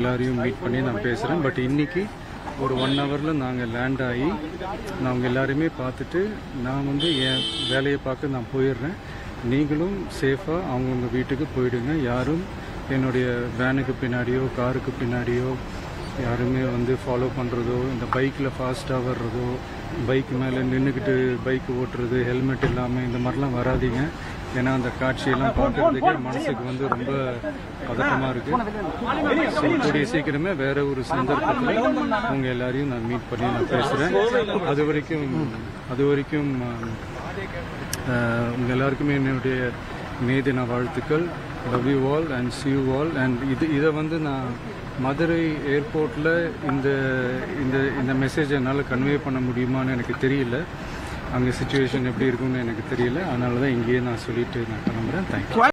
எல்லாரையும் மீட் பண்ணி நான் பேசுகிறேன். பட் இன்றைக்கி ஒரு 1 ஹவரில் நாங்கள் லேண்ட் ஆகி நான் அவங்க எல்லாருமே பார்த்துட்டு நான் என் வேலையை பார்க்க நான் போயிடுறேன். நீங்களும் சேஃபாக அவங்கவுங்க வீட்டுக்கு போயிடுங்க. யாரும் என்னுடைய வேனுக்கு பின்னாடியோ காருக்கு பின்னாடியோ யாருமே ஃபாலோ பண்ணுறதோ, இந்த பைக்கில் ஃபாஸ்ட்டாக வர்றதோ, பைக் மேலே நின்றுக்கிட்டு பைக் ஓட்டுறது, ஹெல்மெட் இல்லாமல் இந்த மாதிரிலாம் வராதிங்க. ஏன்னா அந்த காட்சியெல்லாம் பார்க்குறதுக்கே மனசுக்கு ரொம்ப பதட்டமாக இருக்குது. ஸோ கூடிய சீக்கிரமே வேறு ஒரு சந்தர்ப்பத்தில் உங்கள் எல்லாரையும் நான் மீட் பண்ணி நான் பேசுகிறேன். அது வரைக்கும் உங்கள் எல்லாருக்குமே என்னுடைய மே தின வாழ்த்துக்கள். Love you all and see you all. And இதை நான் மதுரை ஏர்போர்ட்டில் இந்த மெசேஜ் என்னால் கன்வே பண்ண முடியுமான்னு எனக்கு தெரியல. அங்கே சுச்சுவேஷன் எப்படி இருக்குன்னு எனக்கு தெரியல. அதனால தான் இங்கேயே நான் சொல்லிட்டு நான் கிளம்புறேன். தேங்க்யூ.